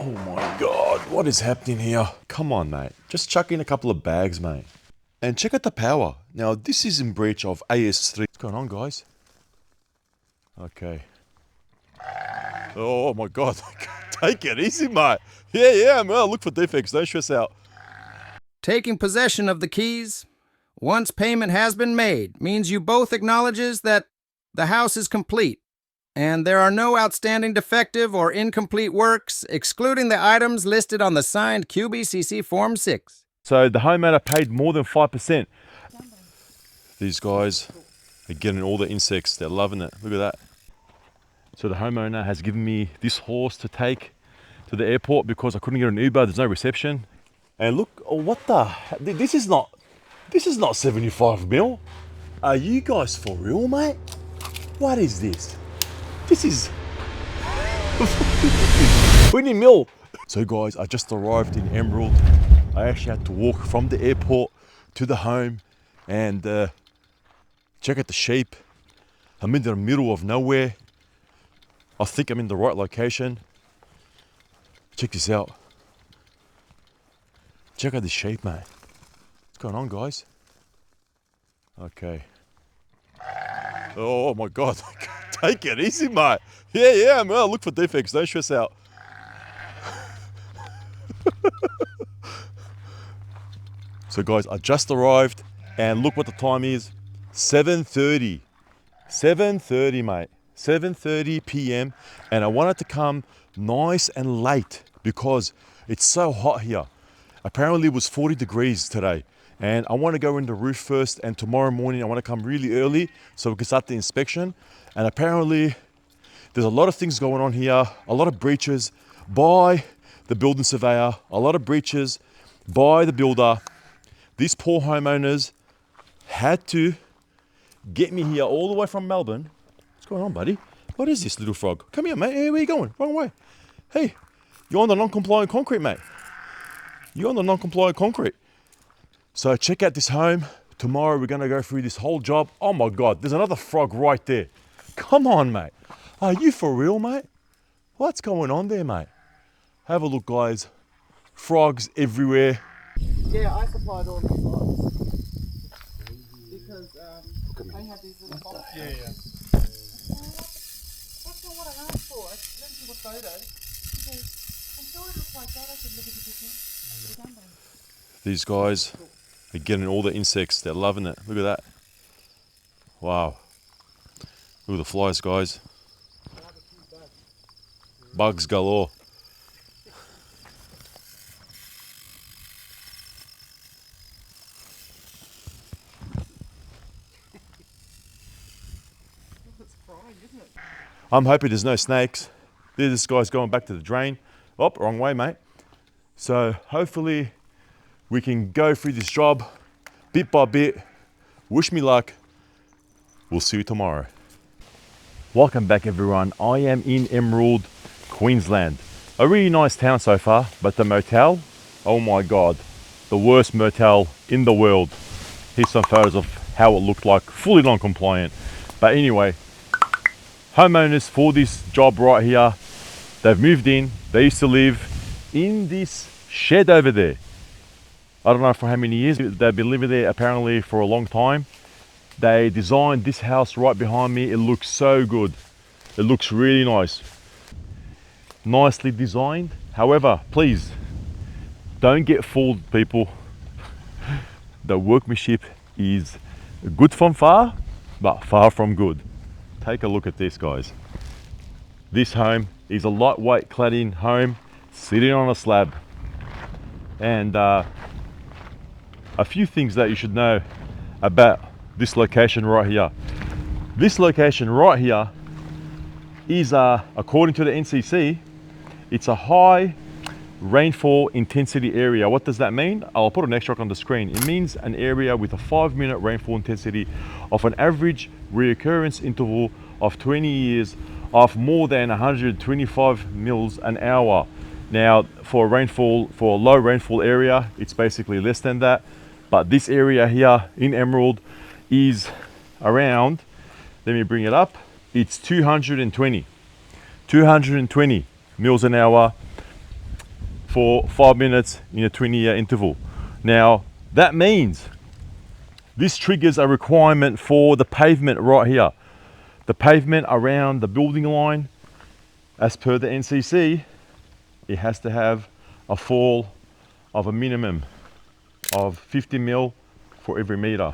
Oh my God, what is happening here? Come on, mate. Just chuck in a couple of bags, mate. And check out the power. Now, this is in breach of AS3. What's going on, guys? Okay. Oh my God. Take it easy, mate. Yeah, man. Look for defects. Don't stress out. Taking possession of the keys, once payment has been made, means you both acknowledges that the house is complete and there are no outstanding defective or incomplete works, excluding the items listed on the signed QBCC Form 6. So the homeowner paid more than 5%. These guys are getting all the insects. They're loving it. Look at that. So the homeowner has given me this horse to take to the airport because I couldn't get an Uber. There's no reception. And look, oh, what the? This is not 75 mil. Are you guys for real, mate? What is this? This is 20 mil. So guys, I just arrived in Emerald. I actually had to walk from the airport to the home and check out the sheep. I'm in the middle of nowhere. I think I'm in the right location. Check this out. Check out the sheep, mate. What's going on, guys? Okay. Oh my God. Take it easy, mate. Yeah, man. Look for defects. Don't stress out. So guys, I just arrived and look what the time is. 7:30. 7:30, mate. 7:30 p.m. and I wanted to come nice and late because it's so hot here. Apparently it was 40 degrees today and I want to go in the roof first, and tomorrow morning I want to come really early so we can start the inspection. And apparently there's a lot of things going on here, a lot of breaches by the building surveyor, a lot of breaches by the builder. These poor homeowners had to get me here all the way from Melbourne. What's going on, buddy? What is this little frog? Come here, mate. Hey, where you going? Wrong way. Hey, you're on the non-compliant concrete, mate. You're on the non-compliant concrete. So check out this home. Tomorrow we're going to go through this whole job. Oh my God, there's another frog right there. Come on, mate. Are you for real, mate? What's going on there, mate? Have a look, guys. Frogs everywhere. Yeah, I supplied all the frogs. Because they have these little boxes. Yeah. That's not what I asked for. I sent him a photo. He goes, I'm sure it looks like that. I said, look at the difference. These guys are getting all the insects. They're loving it. Look at that. Wow. Look at the flies, guys. Bugs galore. I'm hoping there's no snakes. This guy's going back to the drain. Oh, wrong way, mate. So hopefully we can go through this job bit by bit. Wish me luck. We'll see you tomorrow. Welcome back, everyone. I am in Emerald, Queensland. A really nice town so far, but the motel, oh my God, the worst motel in the world. Here's some photos of how it looked like, fully non-compliant. But anyway, homeowners for this job right here, they've moved in. They used to live in this shed over there. I don't know for how many years. They've been living there apparently for a long time. They designed this house right behind me. It looks so good. It looks really nice. Nicely designed. However, please don't get fooled, people. The workmanship is good from far, but far from good. Take a look at this, guys. This home is a lightweight cladding home sitting on a slab. And a few things that you should know about this location right here. This location right here is, according to the NCC, it's a high rainfall intensity area. What does that mean? I'll put an extract on the screen. It means an area with a 5-minute rainfall intensity of an average reoccurrence interval of 20 years of more than 125 mils an hour. Now, for a low rainfall area, it's basically less than that. But this area here in Emerald is around, let me bring it up, it's 220 mils an hour. for 5 minutes in a 20-year interval. Now, that means this triggers a requirement for the pavement right here. The pavement around the building line, as per the NCC, it has to have a fall of a minimum of 50 mil for every meter.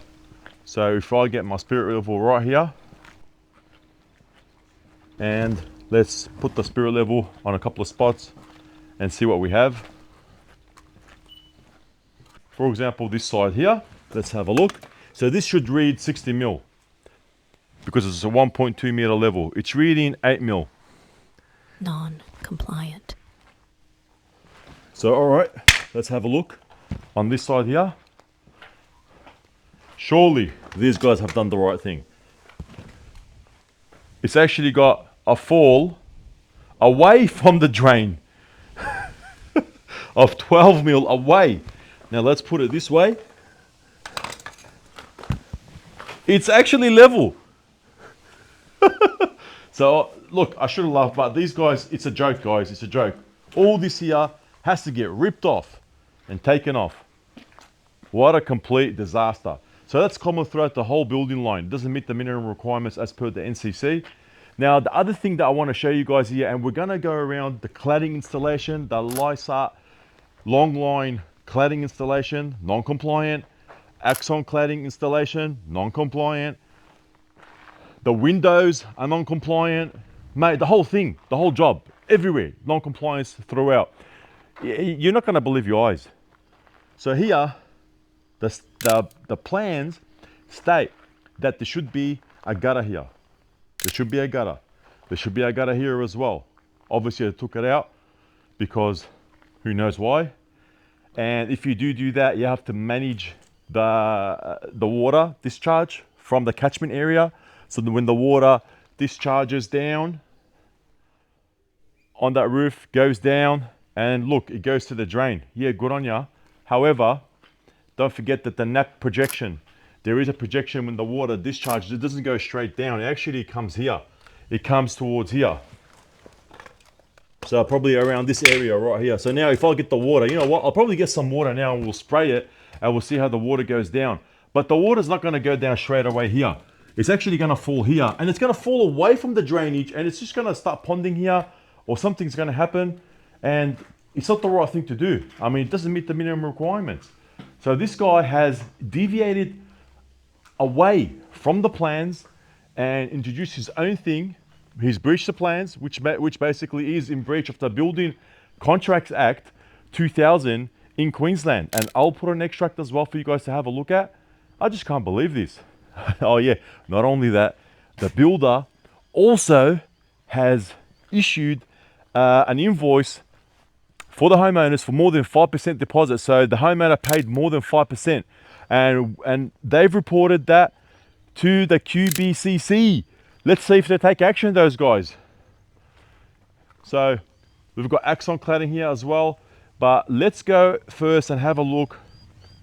So if I get my spirit level right here, and let's put the spirit level on a couple of spots and see what we have. For example, this side here, let's have a look. So this should read 60 mil because it's a 1.2 meter level. It's reading 8 mil. Non-compliant. So, all right, let's have a look on this side here. Surely these guys have done the right thing. It's actually got a fall away from the drain of 12 mil away. Now let's put it this way. It's actually level. So look, I should have laughed, but these guys, it's a joke, guys. It's a joke. All this here has to get ripped off and taken off. What a complete disaster. So that's common throughout the whole building line. It doesn't meet the minimum requirements as per the NCC. Now, the other thing that I want to show you guys here, and we're going to go around the cladding installation, the Lysaght long line cladding installation, non-compliant. Axon cladding installation, non-compliant. The windows are non-compliant. Mate, the whole thing, the whole job, everywhere, non-compliance throughout. You're not going to believe your eyes. So here, the plans state that there should be a gutter here. There should be a gutter. There should be a gutter here as well. Obviously, I took it out because who knows why. And if you do that, you have to manage the water discharge from the catchment area. So that when the water discharges down on that roof, goes down, and look, it goes to the drain. Yeah, good on ya. However, don't forget that the nap projection, there is a projection when the water discharges. It doesn't go straight down. It actually comes here. It comes towards here. So probably around this area right here. So now if I get the water, you know what? I'll probably get some water now and we'll spray it and we'll see how the water goes down. But the water's not going to go down straight away here. It's actually going to fall here and it's going to fall away from the drainage and it's just going to start ponding here or something's going to happen and it's not the right thing to do. I mean, it doesn't meet the minimum requirements. So this guy has deviated away from the plans and introduced his own thing. He's breached the plans, which basically is in breach of the Building Contracts Act 2000 in Queensland. And I'll put an extract as well for you guys to have a look at. I just can't believe this. Oh yeah, not only that, the builder also has issued an invoice for the homeowners for more than 5% deposit. So the homeowner paid more than 5%. And they've reported that to the QBCC. Let's see if they take action, those guys. So we've got Axon cladding here as well. But let's go first and have a look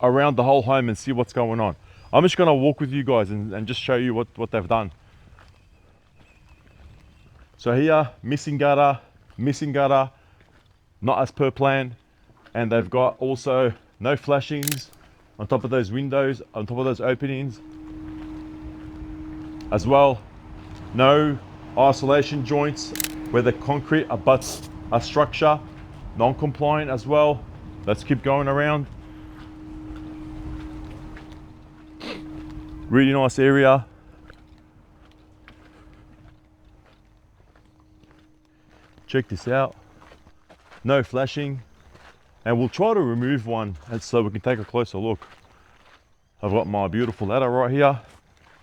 around the whole home and see what's going on. I'm just going to walk with you guys and just show you what they've done. So here, missing gutter, not as per plan. And they've got also no flashings on top of those windows, on top of those openings as well. No isolation joints where the concrete abuts a structure, non-compliant as well. Let's keep going around. Really nice area. Check this out. No flashing. And we'll try to remove one and so we can take a closer look. I've got my beautiful ladder right here.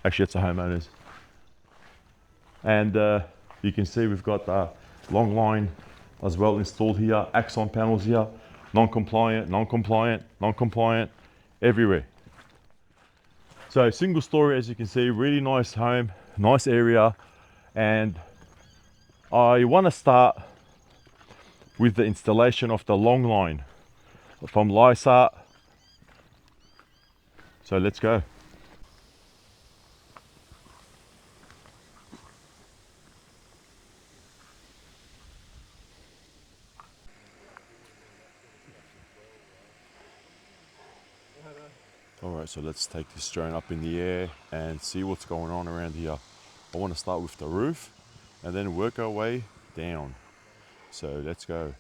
Actually, it's a homeowner's. And you can see we've got the long line as well installed here. Axon panels here. Non-compliant, non-compliant, non-compliant, everywhere. So single story, as you can see, really nice home, nice area. And I want to start with the installation of the long line from Lysaght. So let's go. Alright, so let's take this drone up in the air and see what's going on around here. I want to start with the roof and then work our way down. So let's go.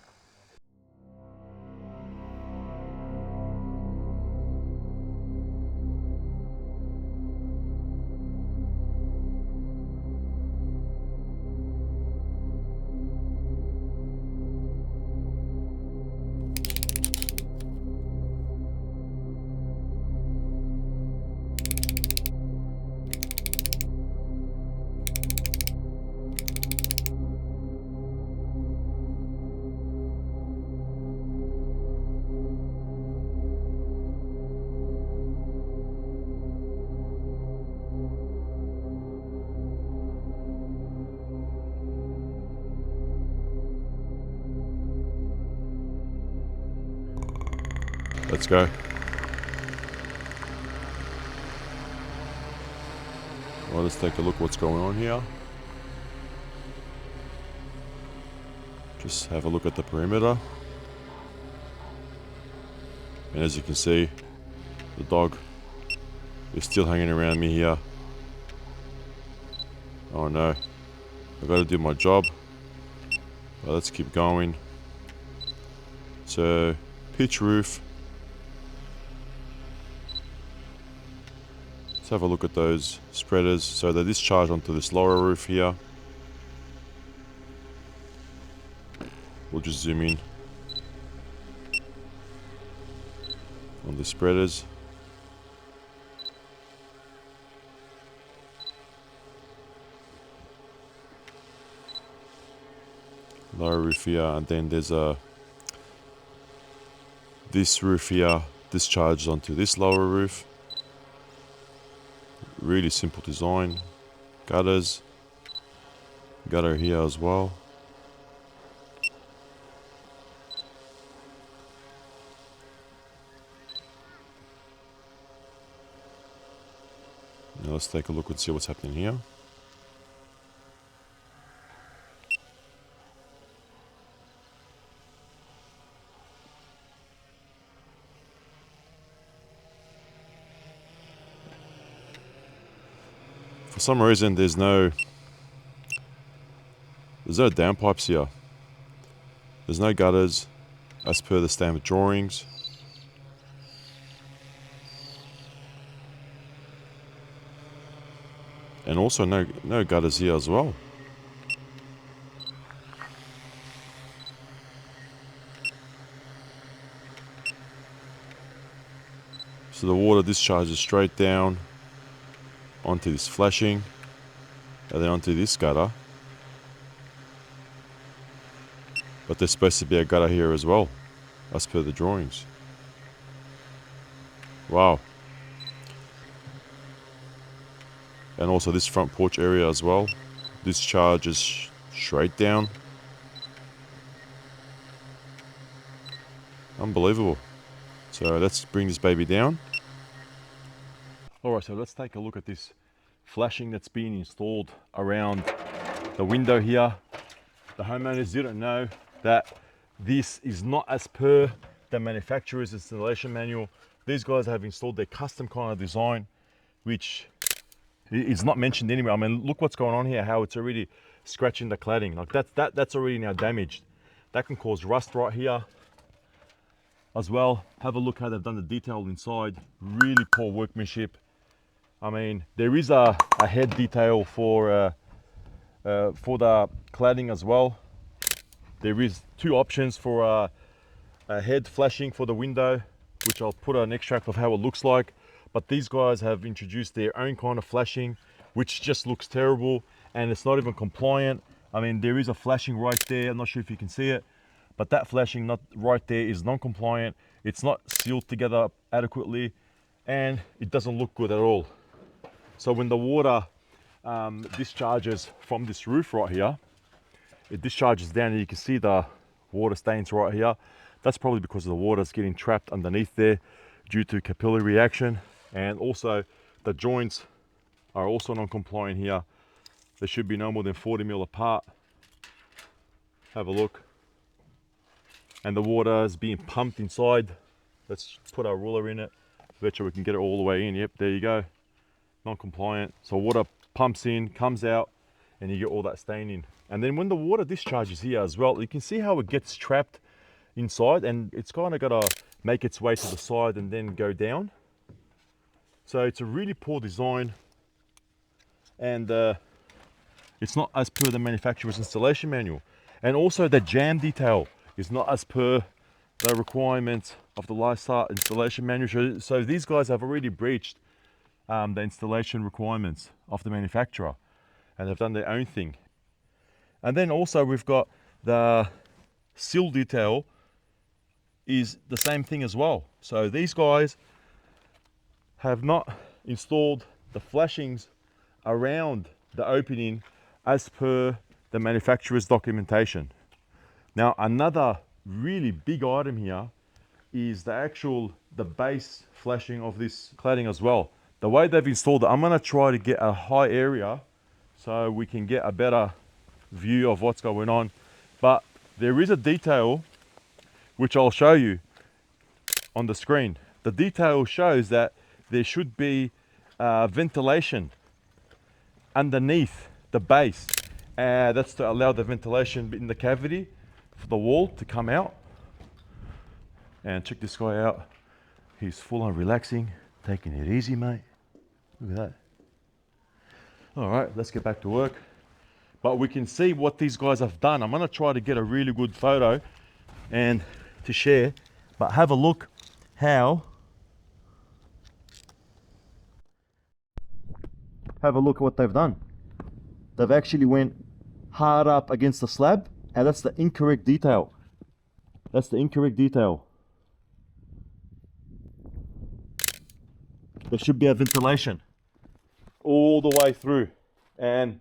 Let's go. Well, let's take a look what's going on here. Just have a look at the perimeter. And as you can see, the dog is still hanging around me here. Oh no, I've got to do my job. But let's keep going. So, pitch roof. Let's have a look at those spreaders. So they discharge onto this lower roof here. We'll just zoom in on the spreaders. Lower roof here, and then there's this roof here discharges onto this lower roof. Really simple design. Gutters. Gutter here as well. Now let's take a look and see what's happening here. For some reason there's no downpipes here. There's no gutters as per the standard drawings. And also no gutters here as well. So the water discharges straight down onto this flashing and then onto this gutter. But there's supposed to be a gutter here as well, as per the drawings. Wow. And also this front porch area as well. Discharges straight down. Unbelievable. So let's bring this baby down. Alright, so let's take a look at this flashing that's been installed around the window here. The homeowners didn't know that this is not as per the manufacturer's installation manual. These guys have installed their custom kind of design, which is not mentioned anywhere. I mean, look what's going on here, how it's already scratching the cladding. Like that's already now damaged. That can cause rust right here as well. Have a look how they've done the detail inside. Really poor workmanship. I mean, there is a head detail for the cladding as well. There is two options for a head flashing for the window, which I'll put an extract of how it looks like. But these guys have introduced their own kind of flashing, which just looks terrible and it's not even compliant. I mean, there is a flashing right there. I'm not sure if you can see it, but that flashing not right there is non-compliant. It's not sealed together adequately and it doesn't look good at all. So when the water discharges from this roof right here, it discharges down and you can see the water stains right here. That's probably because the water's getting trapped underneath there due to capillary reaction. And also the joints are also non-compliant here. They should be no more than 40 mil apart. Have a look. And the water is being pumped inside. Let's put our ruler in it Bet you we can get it all the way in. Yep, there you go. Non-compliant. So water pumps in, comes out, and you get all that staining. And then when the water discharges here as well, you can see how it gets trapped inside, and it's kind of got to make its way to the side and then go down. So it's a really poor design, and it's not as per the manufacturer's installation manual. And also the jam detail is not as per the requirements of the Lysaght installation manual. So these guys have already breached the installation requirements of the manufacturer, and they've done their own thing. And then also we've got the sill detail is the same thing as well. So these guys have not installed the flashings around the opening as per the manufacturer's documentation. Now another really big item here is the base flashing of this cladding as well. The way they've installed it, I'm going to try to get a high area so we can get a better view of what's going on. But there is a detail which I'll show you on the screen. The detail shows that there should be ventilation underneath the base. That's to allow the ventilation in the cavity for the wall to come out. And check this guy out. He's full on relaxing, taking it easy, mate. Look at that. All right, let's get back to work. But we can see what these guys have done. I'm gonna try to get a really good photo and to share, but have a look at what they've done. They've actually went hard up against the slab, and that's the incorrect detail. That's the incorrect detail. There should be a ventilation all the way through, and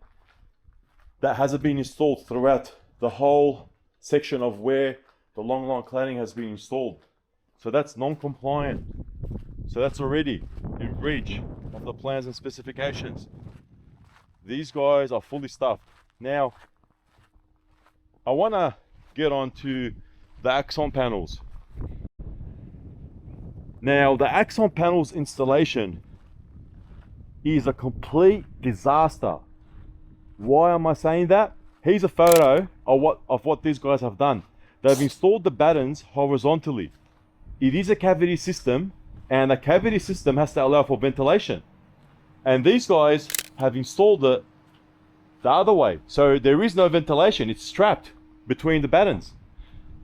that hasn't been installed throughout the whole section of where the long line cladding has been installed. So that's non-compliant. So that's already in breach of the plans and specifications. These guys are fully stuffed. Now, I want to get on to the Axon panels. Now, the Axon panels installation is a complete disaster. Why am I saying that? Here's a photo of what these guys have done. They've installed the battens horizontally. It is a cavity system, and a cavity system has to allow for ventilation. And these guys have installed it the other way. So there is no ventilation. It's trapped between the battens.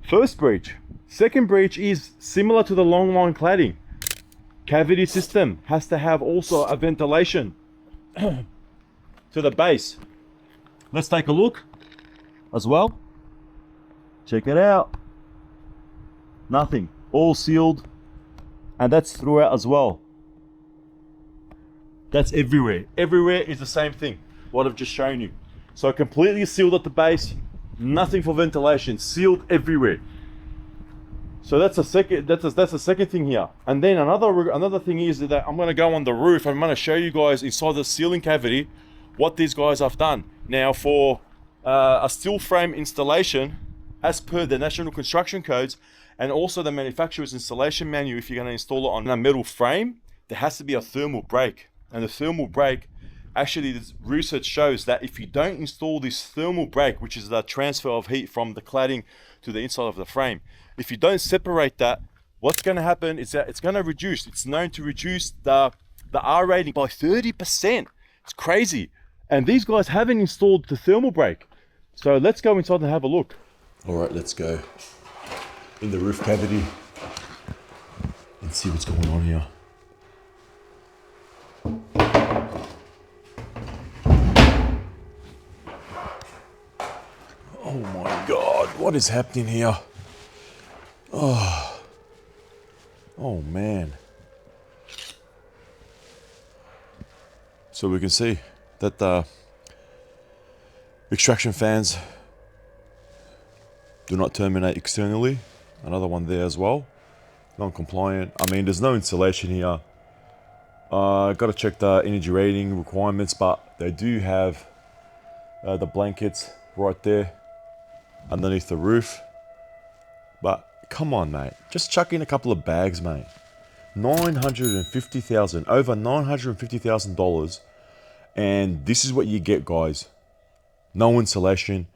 First breach. Second breach is similar to the long line cladding. Cavity system has to have also a ventilation to the base. Let's take a look as well. Check it out. Nothing. All sealed. And that's throughout as well. That's everywhere. Everywhere is the same thing, what I've just shown you. So completely sealed at the base, nothing for ventilation, sealed everywhere. So that's the second thing here. And then another thing is that I'm going to go on the roof. I'm going to show you guys inside the ceiling cavity what these guys have done. Now for a steel frame installation, as per the National Construction Codes and also the manufacturer's installation manual, if you're going to install it on a metal frame, there has to be a thermal break. And the thermal break, actually this research shows that if you don't install this thermal break, which is the transfer of heat from the cladding to the inside of the frame, if you don't separate that, what's going to happen is that it's going to reduce. It's known to reduce the R rating by 30%. It's crazy. And these guys haven't installed the thermal break. So let's go inside and have a look. All right, let's go in the roof cavity and see what's going on here. Oh my God, what is happening here? Oh man. So we can see that the extraction fans do not terminate externally. Another one there as well. Non-compliant. I mean, there's no insulation here. Got to check the energy rating requirements, but they do have the blankets right there underneath the roof. But come on, mate, just chuck in a couple of bags, mate. $950,000, over $950,000. And this is what you get, guys. No insulation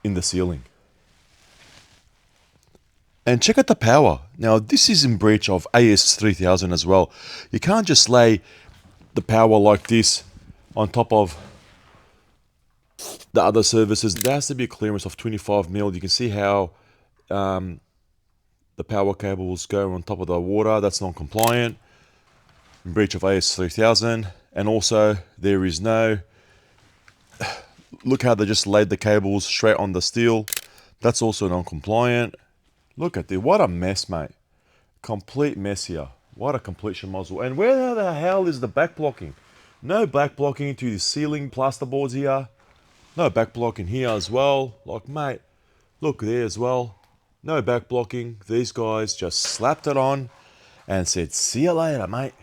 in the ceiling. And check out the power. Now, this is in breach of AS 3000 as well. You can't just lay the power like this on top of the other services. There has to be a clearance of 25 mil. You can see how the power cables go on top of the water. That's non-compliant. In breach of AS 3000. And also, there is no... Look how they just laid the cables straight on the steel. That's also non-compliant. Look at this. What a mess, mate. Complete mess here. What a complete schmozzle. And where the hell is the back blocking? No back blocking to the ceiling plasterboards here. No back blocking here as well. Like, mate, look there as well. No back blocking. These guys just slapped it on and said, see you later, mate.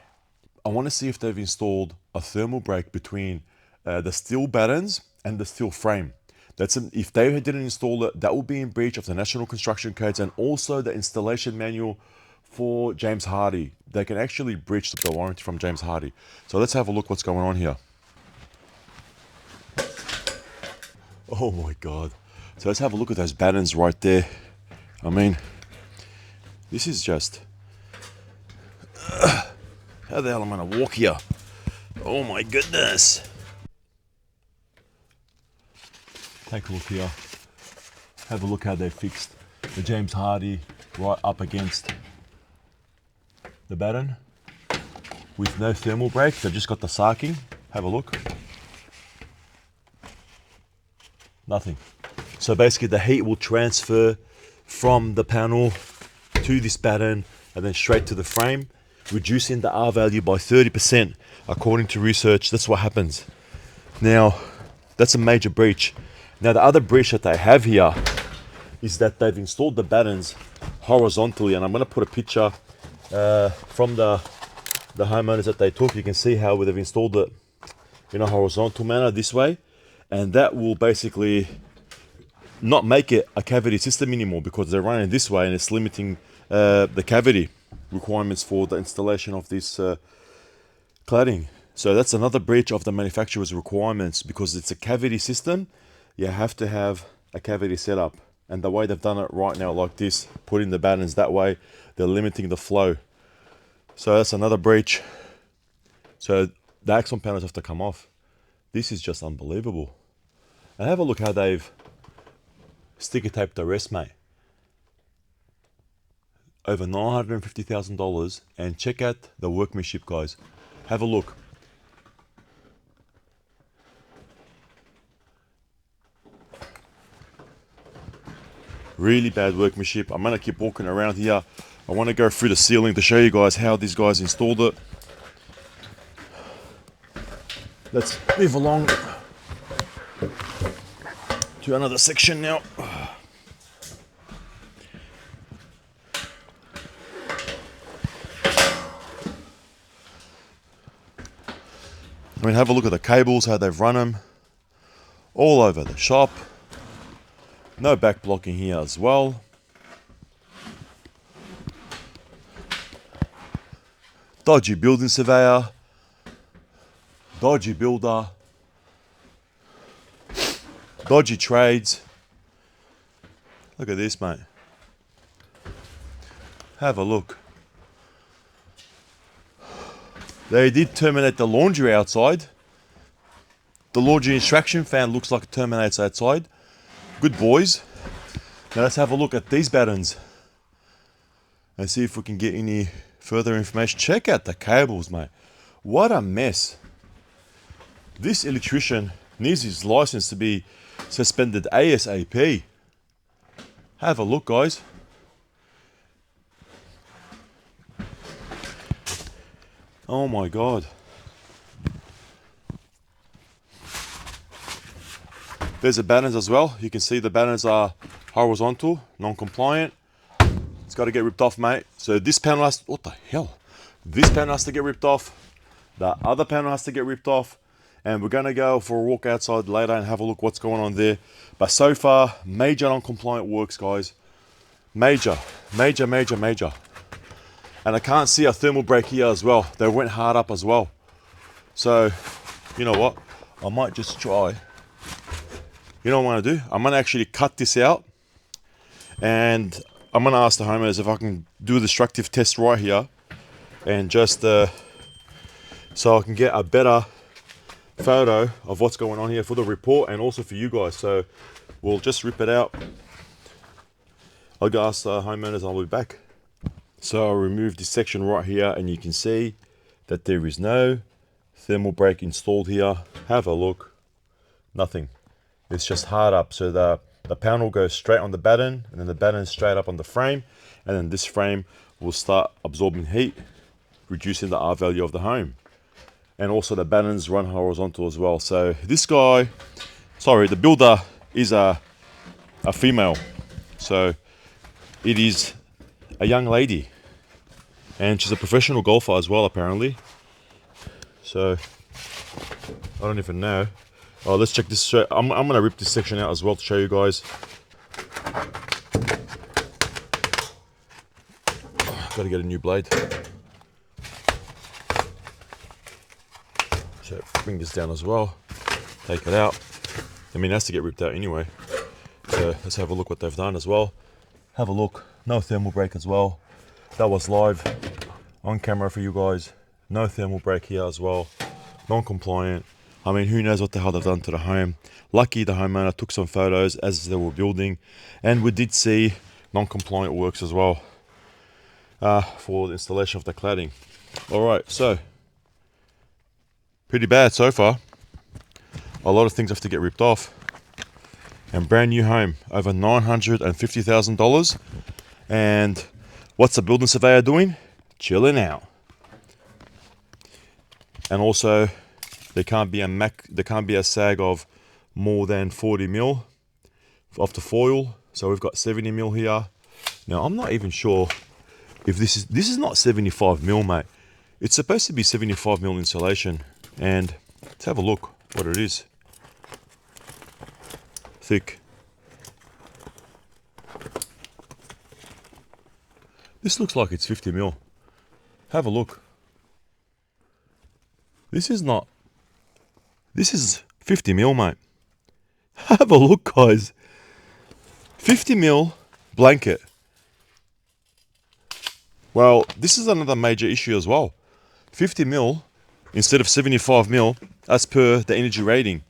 I want to see if they've installed a thermal break between the steel battens and the steel frame. If they didn't install it, that will be in breach of the National Construction Codes and also the installation manual for James Hardie. They can actually breach the warranty from James Hardie. So let's have a look what's going on here. Oh my God. So let's have a look at those battens right there. I mean, this is just... how the hell am I gonna walk here? Oh my goodness. Take a look here. Have a look how they fixed the James Hardie right up against the batten with no thermal break. They've just got the sarking. Have a look. Nothing. So basically the heat will transfer from the panel to this batten and then straight to the frame, reducing the R value by 30%. According to research, that's what happens. Now, that's a major breach. Now, the other breach that they have here is that they've installed the battens horizontally, and I'm going to put a picture from the homeowners that they took. You can see how they've installed it in a horizontal manner this way, and that will basically not make it a cavity system anymore because they're running this way and it's limiting the cavity requirements for the installation of this cladding. So that's another breach of the manufacturer's requirements because it's a cavity system. You have to have a cavity setup, and the way they've done it right now like this, putting the battens that way, they're limiting the flow. So that's another breach. So the Axon panels have to come off. This is just unbelievable. And have a look how they've sticker taped the rest, mate. Over $950,000, and check out the workmanship, guys. Have a look. Really bad workmanship. I'm gonna keep walking around here. I want to go through the ceiling to show you guys how these guys installed it. Let's move along to another section now. I mean, have a look at the cables, how they've run them all over the shop. No back blocking here as well. Dodgy building surveyor. Dodgy builder. Dodgy trades. Look at this, mate. Have a look. They did terminate the laundry outside. The laundry extraction fan looks like it terminates outside. Good boys. Now let's have a look at these battens and see if we can get any further information. Check out the cables, mate. What a mess. This electrician needs his license to be suspended ASAP. Have a look, guys. Oh my God. There's the battens as well. You can see the battens are horizontal, non-compliant. It's got to get ripped off, mate. So this panel has, what the hell? This panel has to get ripped off. The other panel has to get ripped off. And we're going to go for a walk outside later and have a look what's going on there. But so far, major non-compliant works, guys. Major, major, major, major. And I can't see a thermal break here as well. They went hard up as well. So, you know what? I might just try. You know what I'm gonna do? I'm gonna actually cut this out, and I'm gonna ask the homeowners if I can do a destructive test right here, and just so I can get a better photo of what's going on here for the report and also for you guys. So we'll just rip it out. I'll go ask the homeowners and I'll be back. So I'll remove this section right here, and you can see that there is no thermal brake installed here. Have a look. Nothing. It's just hard up. So the panel goes straight on the batten, and then the batten straight up on the frame, and then this frame will start absorbing heat, reducing the R value of the home. And also the battens run horizontal as well. So this guy, sorry, the builder is a female. So it is a young lady, and she's a professional golfer as well, apparently. So I don't even know. Oh, let's check this. I'm gonna rip this section out as well to show you guys. Gotta get a new blade. So bring this down as well. Take it out. I mean, it has to get ripped out anyway. So let's have a look what they've done as well. Have a look. No thermal brake as well. That was live on camera for you guys. No thermal brake here as well. Non-compliant. I mean, who knows what the hell they've done to the home. Lucky the homeowner took some photos as they were building, and we did see non-compliant works as well for the installation of the cladding. All right, so pretty bad so far. A lot of things have to get ripped off. And brand new home, over $950,000. And what's the building surveyor doing? Chilling out. And also, there can't be a sag of more than 40 mil of the foil. So we've got 70 mil here. Now I'm not even sure if this is not 75 mil, mate. It's supposed to be 75 mil insulation. And let's have a look what it is. Thick. This looks like it's 50 mil. Have a look. This is 50 mil, mate. Have a look, guys. 50 mil blanket. Well, this is another major issue as well. 50 mil instead of 75 mil as per the energy rating.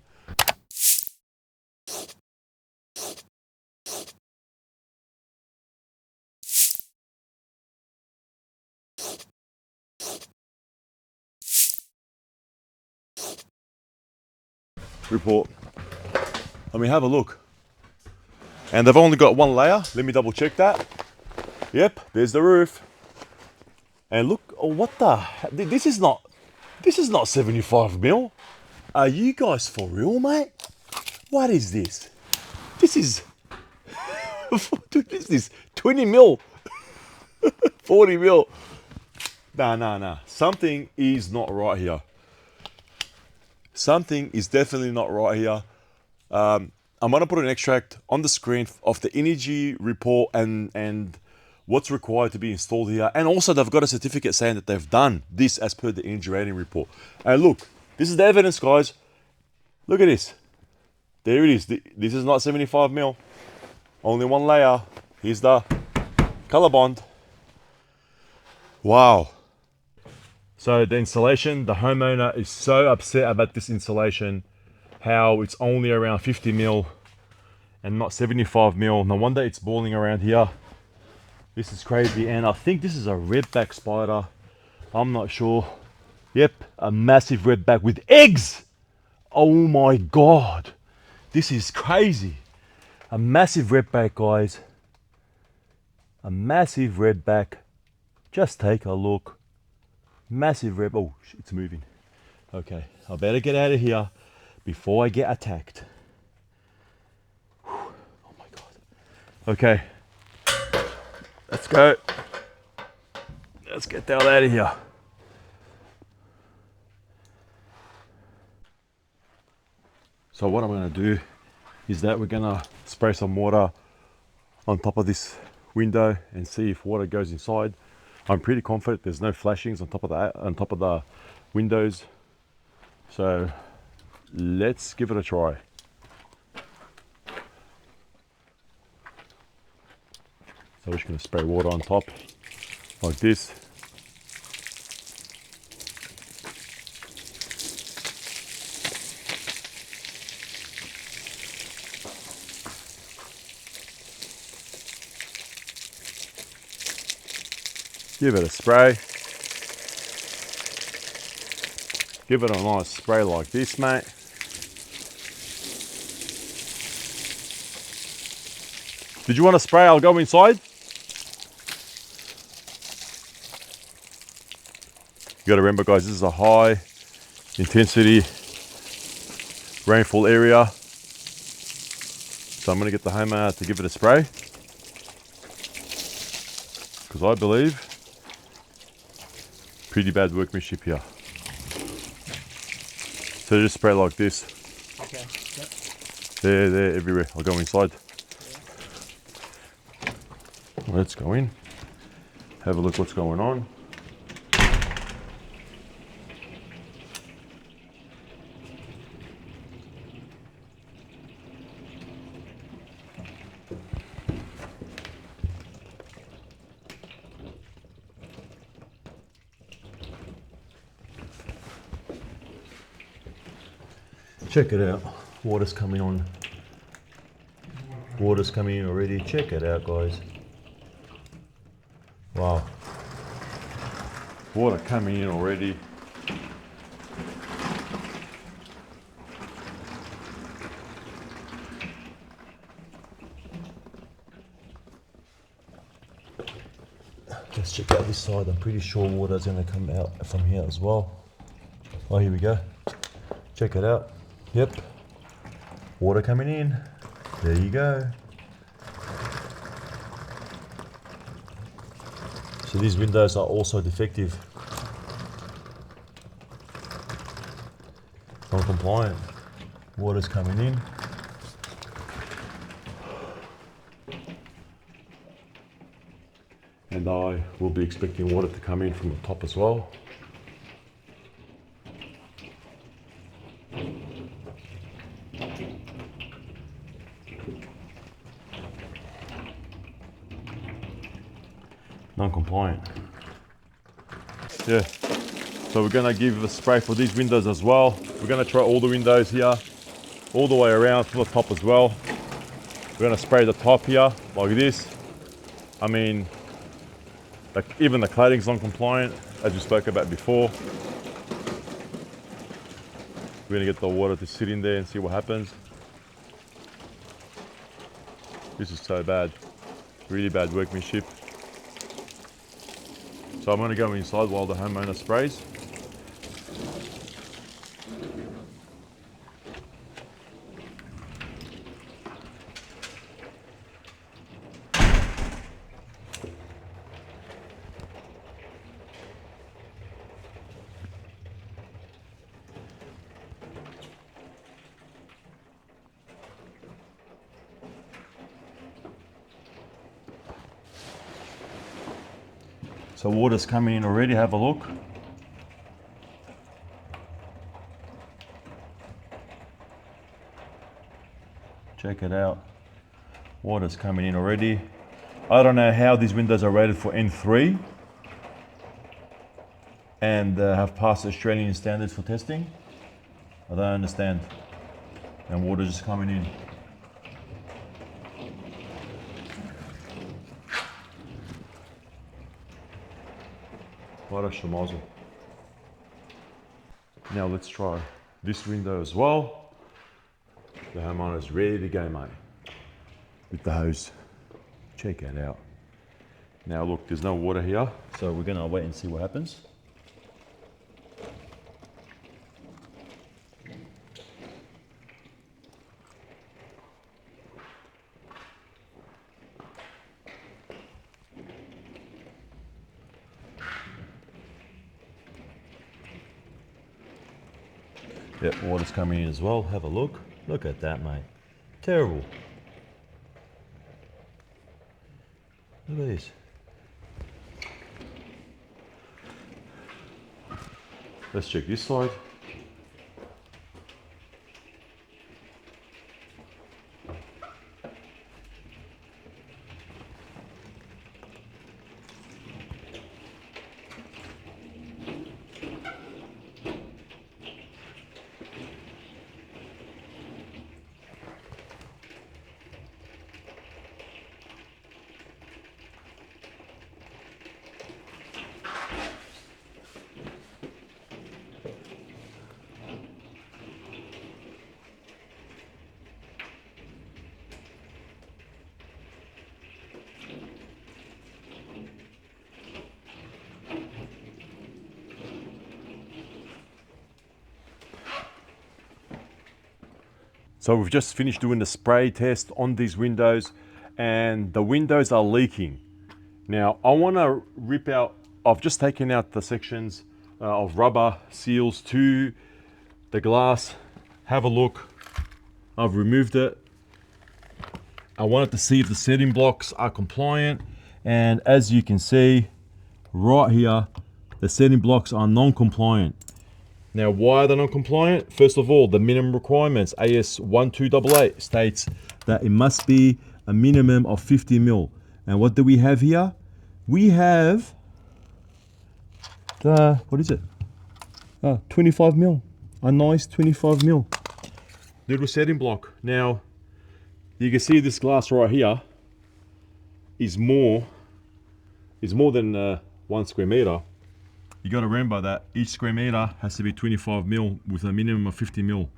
Report. I mean, have a look. And they've only got one layer. Let me double check that. Yep, there's the roof. And look, oh, what the? This is not 75 mil. Are you guys for real, mate? What is this? This is, what is this? 20 mil, 40 mil. Nah. Something is not right here. Something is definitely not right here. I'm gonna put an extract on the screen of the energy report and what's required to be installed here. And also they've got a certificate saying that they've done this as per the energy rating report. And look, this is the evidence, guys. Look at this. There it is. This is not 75 mil. Only one layer. Here's the color bond. Wow. So the installation, the homeowner is so upset about this installation, how it's only around 50 mil and not 75 mil. No wonder it's boiling around here. This is crazy. And I think this is a redback spider. I'm not sure. Yep, a massive redback with eggs. Oh my God. This is crazy. A massive redback, guys. A massive redback. Just take a look. Massive red. Oh, it's moving. Okay, I better get out of here before I get attacked. Whew. Oh my God. Okay, let's go. Let's get the hell out of here. So what I'm gonna do is that we're gonna spray some water on top of this window and see if water goes inside. I'm pretty confident there's no flashings on top of the windows. So let's give it a try. So we're just going to spray water on top like this. Give it a spray. Give it a nice spray like this, mate. Did you want a spray? I'll go inside. You got to remember, guys, this is a high intensity rainfall area. So I'm going to get the homeowner to give it a spray, because I believe pretty bad workmanship here. So just spray like this. Okay. Yep. There, everywhere. I'll go inside. Let's go in. Have a look what's going on. Check it out. Water's coming on. Water's coming in already. Check it out, guys. Wow. Water coming in already. Let's check out this side. I'm pretty sure water's going to come out from here as well. Oh, here we go. Check it out. Yep. Water coming in. There you go. So these windows are also defective. Non-compliant. Water's coming in. And I will be expecting water to come in from the top as well. Non-compliant. Yeah, so we're gonna give a spray for these windows as well. We're gonna try all the windows here, all the way around from the top as well. We're gonna spray the top here like this. I mean, like even the cladding's non-compliant, as we spoke about before. We're gonna get the water to sit in there and see what happens. This is so bad, really bad workmanship. So I'm going to go inside while the homeowner sprays. So water's coming in already, have a look. Check it out. Water's coming in already. I don't know how these windows are rated for N3 and have passed Australian standards for testing. I don't understand. And water's just coming in. What a schmozzle. Now let's try this window as well. The homeowner's ready to go, mate, with the hose. Check it out. Now look, there's no water here, so we're gonna wait and see what happens. Yep, water's coming in as well. Have a look. Look at that, mate. Terrible. Look at this. Let's check this side. So we've just finished doing the spray test on these windows and the windows are leaking. Now I want to rip out, I've just taken out the sections of rubber seals to the glass. Have a look. I've removed it. I wanted to see if the setting blocks are compliant, and as you can see right here, the setting blocks are non-compliant. Now, why are they non-compliant? First of all, the minimum requirements, AS 1288 states that it must be a minimum of 50 mil. And what do we have here? We have the, what is it? 25 mil, a nice 25 mil little setting block. Now, you can see this glass right here is more than 1 square meter. You got to remember that each square meter has to be 25 mil with a minimum of 50 mil.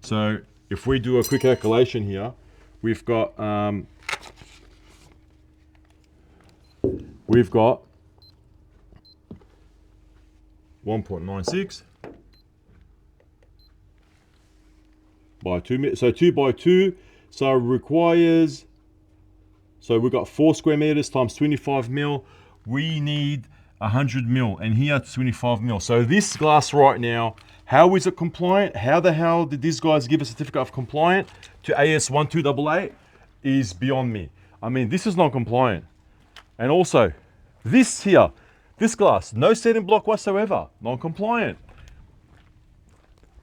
So if we do a quick calculation here, we've got 1.96 by 2 meters. So 2 by 2. So requires. So we've got 4 square meters times 25 mil. We need 100 mil, and here it's 25 mil. So this glass right now, how is it compliant? How the hell did these guys give a certificate of compliant to AS 1288 is beyond me. I mean, this is not compliant. And also, this here, this glass, no setting block whatsoever, non-compliant.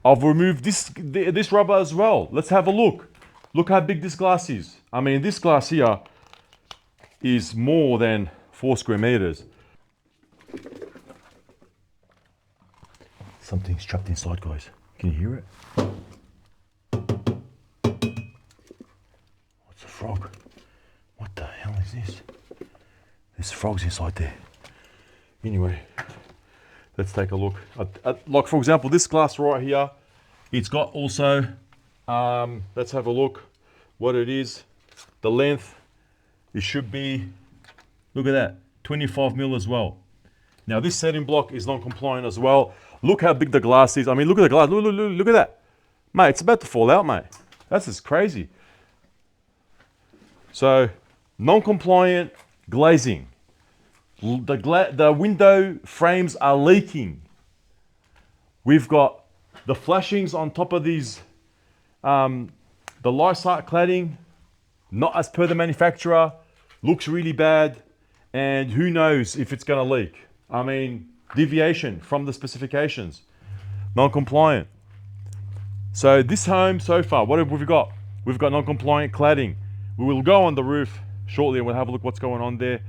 I've removed this rubber as well. Let's have a look. Look how big this glass is. I mean, this glass here is more than 4 square meters. Something's trapped inside, guys. Can you hear it? What's a frog? What the hell is this? There's frogs inside there. Anyway, let's take a look. Like for example, this glass right here, it's got also, let's have a look what it is. The length, it should be, look at that, 25 mil as well. Now this setting block is non-compliant as well. Look how big the glass is. I mean, look at the glass. Look at that. Mate, it's about to fall out, mate. That's just crazy. So, non-compliant glazing. The window frames are leaking. We've got the flashings on top of these, the Lysaght cladding, not as per the manufacturer, looks really bad, and who knows if it's going to leak. I mean, deviation from the specifications, non-compliant. So this home so far, what have we got? We've got non-compliant cladding. We will go on the roof shortly and we'll have a look what's going on there.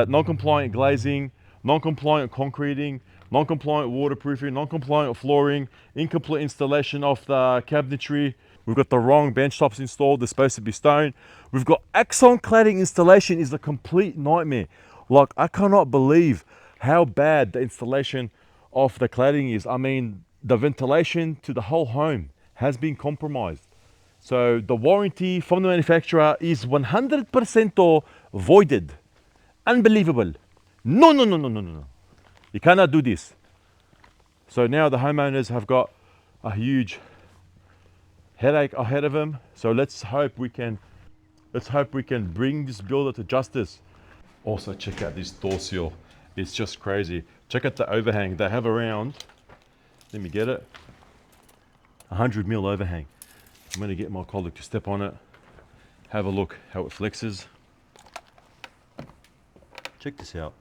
Non-compliant glazing, non-compliant concreting, non-compliant waterproofing, non-compliant flooring, incomplete installation of the cabinetry. We've got the wrong bench tops installed, they're supposed to be stone. We've got Axon cladding installation is a complete nightmare. Like, I cannot believe how bad the installation of the cladding is. I mean, the ventilation to the whole home has been compromised. So the warranty from the manufacturer is 100% or voided. Unbelievable. No. You cannot do this. So now the homeowners have got a huge headache ahead of them. So let's hope we can bring this builder to justice. Also check out this door seal. It's just crazy. Check out the overhang they have around. Let me get it. 100 mil overhang. I'm going to get my colleague to step on it. Have a look how it flexes. Check this out.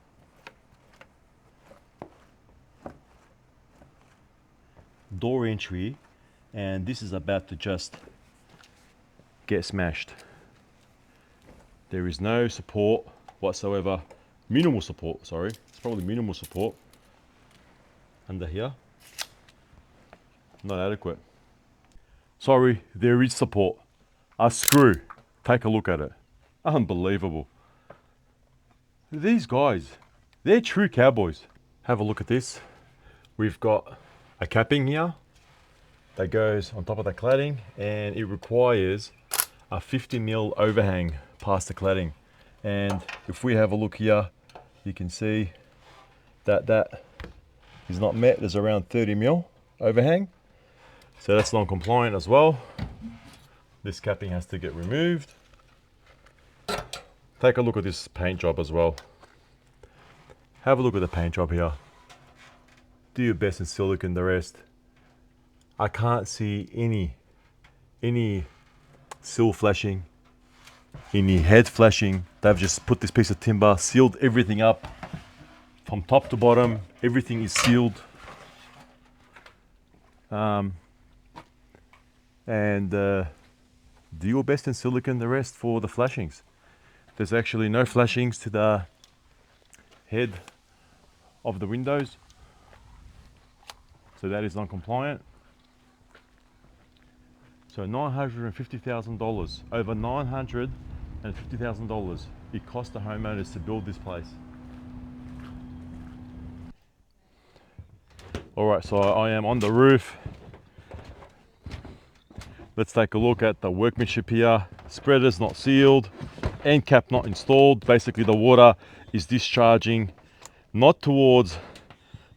door entry, and this is about to just get smashed. There is no support whatsoever. Minimal support, sorry. It's probably minimal support under here. Not adequate. Sorry, there is support. A screw. Take a look at it. Unbelievable. These guys, they're true cowboys. Have a look at this. We've got a capping here that goes on top of the cladding, and it requires a 50mm overhang past the cladding. And if we have a look here, you can see that that is not met. There's around 30mm overhang. So that's non-compliant as well. This capping has to get removed. Take a look at this paint job as well. Have a look at the paint job here. Do your best in silicone the rest. I can't see any sill flashing, any head flashing. They've just put this piece of timber, sealed everything up from top to bottom. Everything is sealed. Do your best in silicone the rest for the flashings. There's actually no flashings to the head of the windows, so that is non-compliant. So $950,000, over $950,000 it cost the homeowners to build this place. All right, so I am on the roof. Let's take a look at the workmanship here. Spreader's not sealed, end cap not installed. Basically the water is discharging not towards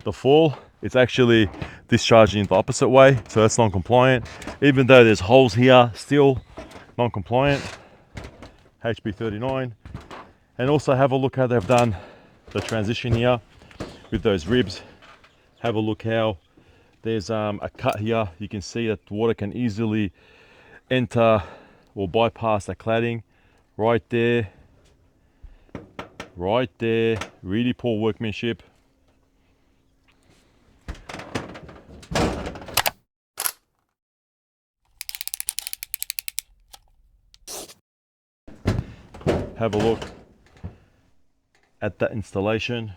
the fall, it's actually discharging the opposite way, so that's non-compliant. Even though there's holes here, still non-compliant. HB39. And also have a look how they've done the transition here with those ribs. Have a look how there's a cut here. You can see that water can easily enter or bypass the cladding right there. Right there, really poor workmanship. Have a look at that installation.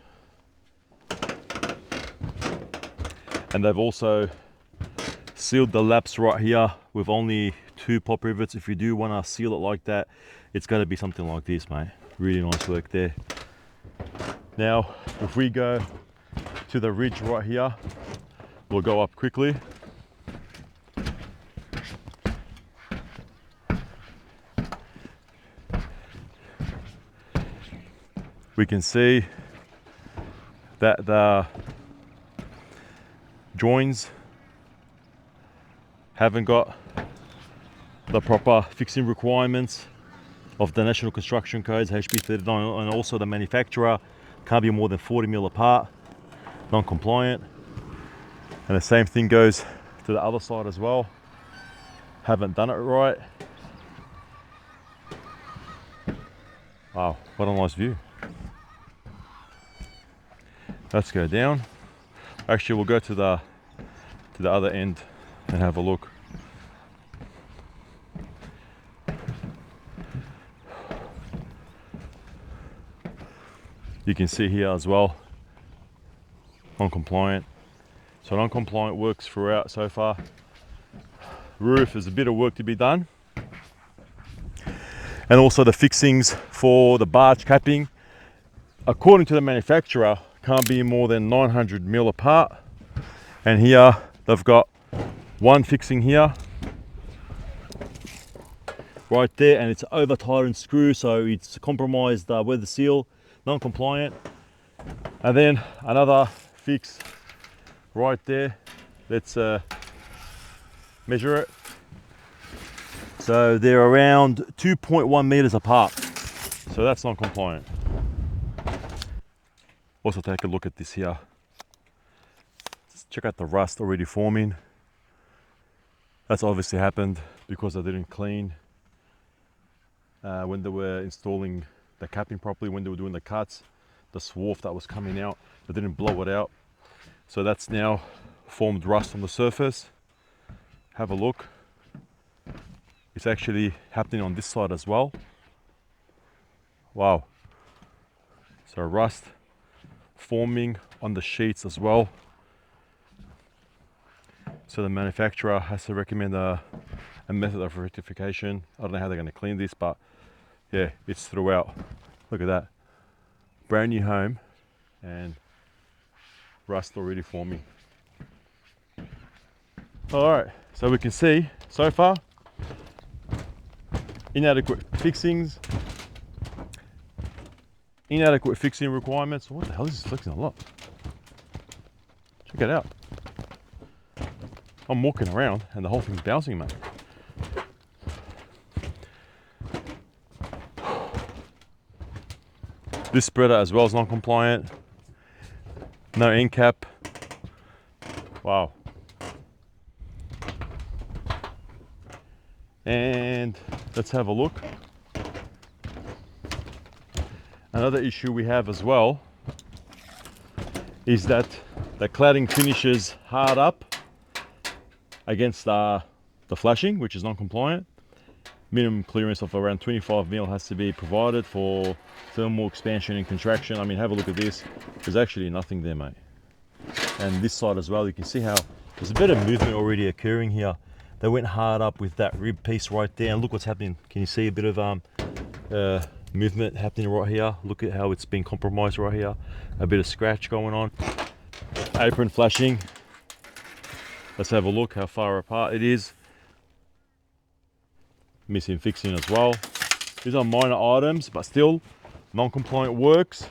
And they've also sealed the laps right here with only 2 pop rivets. If you do want to seal it like that, it's got to be something like this, mate. Really nice work there. Now, if we go to the ridge right here, we'll go up quickly. We can see that the joins haven't got the proper fixing requirements of the National Construction Codes, HB39, and also the manufacturer can't be more than 40mm apart, non-compliant. And the same thing goes to the other side as well. Haven't done it right. Wow, what a nice view. Let's go down. Actually, we'll go to the other end and have a look. You can see here as well, non-compliant. So non-compliant works throughout so far. Roof is a bit of work to be done. And also the fixings for the barge capping, according to the manufacturer, can't be more than 900mm apart. And here they've got one fixing here, right there, and it's over tightened screw, so it's compromised weather seal, non-compliant. And then another fix right there. Let's measure it. So they're around 2.1 meters apart, so that's non-compliant. Also take a look at this here. Just check out the rust already forming. That's obviously happened because I didn't clean when they were installing the capping properly, when they were doing the cuts. The swarf that was coming out, they didn't blow it out. So that's now formed rust on the surface. Have a look. It's actually happening on this side as well. Wow. So rust forming on the sheets as well. So the manufacturer has to recommend a method of rectification. I don't know how they're going to clean this, but yeah, it's throughout. Look at that. Brand new home and rust already forming. All right, so we can see so far inadequate fixing requirements. What the hell is this flexing a lot? Check it out. I'm walking around and the whole thing's bouncing, mate. This spreader as well is non-compliant. No end cap. Wow. And let's have a look. Another issue we have as well is that the cladding finishes hard up against the flashing, which is non-compliant. Minimum clearance of around 25 mil has to be provided for thermal expansion and contraction. I mean, have a look at this. There's actually nothing there, mate. And this side as well, you can see how there's a bit of movement already occurring here. They went hard up with that rib piece right there, and look what's happening. Can you see a bit of movement happening right here? Look at how it's been compromised right here. A bit of scratch going on. Apron flashing. Let's have a look how far apart it is. Missing fixing as well. These are minor items, but still non-compliant works.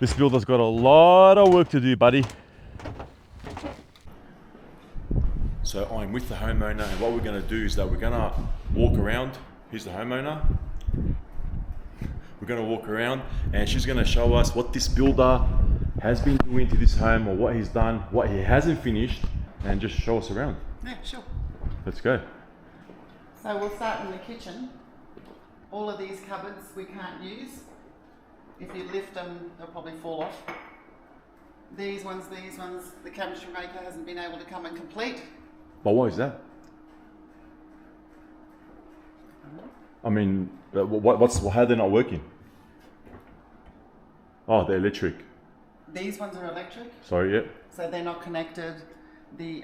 This builder's got a lot of work to do, buddy. So I'm with the homeowner, and what we're going to do is that we're going to walk around. Here's the homeowner. We're going to walk around and she's going to show us what this builder has been doing to this home, or what he's done, what he hasn't finished, and just show us around. Yeah, sure. Let's go. So we'll start in the kitchen. All of these cupboards we can't use. If you lift them, they'll probably fall off. These ones, the cabinetry maker hasn't been able to come and complete. But why is that? I mean, how are they not working? Oh, they're electric. These ones are electric. Sorry, yeah. So they're not connected.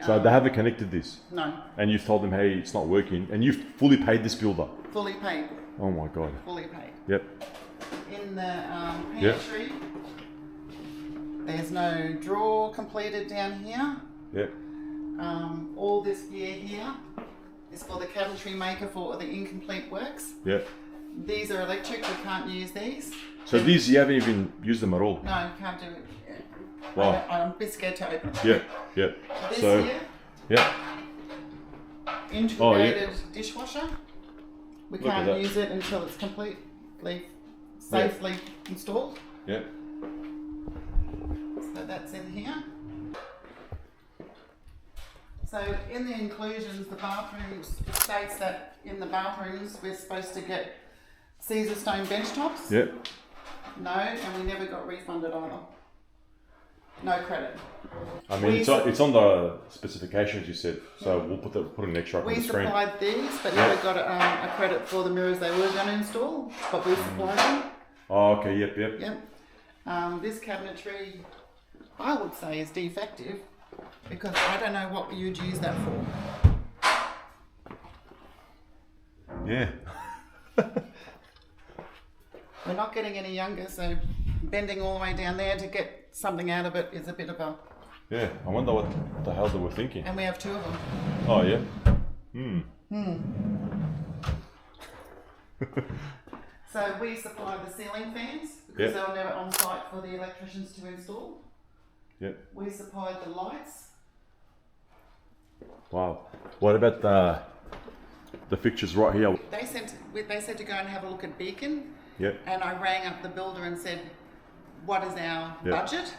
So they haven't connected this? No. And you've told them, hey, it's not working, and you've fully paid this builder? Fully paid. Oh my God. Fully paid. Yep. In the pantry, there's no drawer completed down here. Yep. All this gear here is for the cabinetry maker for the incomplete works. Yep. These are electric, we can't use these. So these, you haven't even used them at all? No, can't do it. Wow. I'm a bit scared to open it. Yep, yep. This So, here, yep. integrated dishwasher. We Look at can't that. use it until it's completely safely installed. Yep. So that's in here. So in the inclusions, the bathrooms, it states that in the bathrooms we're supposed to get Caesar stone bench tops. Yep. No, and we never got refunded either. No credit. I mean, it's on the specifications you said, so we'll put an extra up on We the screen. supplied these, but never got a credit for the mirrors they were going to install, but we supplied them. Oh, okay, yep, yep. Yep. This cabinetry, I would say, is defective because I don't know what you'd use that for. Yeah. We're not getting any younger, so bending all the way down there to get something out of it is a bit of a... Yeah, I wonder what the hell they were thinking. And we have two of them. Oh, yeah. So we supply the ceiling fans because they were never on site for the electricians to install. Yep. We supplied the lights. Wow. What about the fixtures right here? They said to go and have a look at Beacon. Yep. And I rang up the builder and said, what is our budget?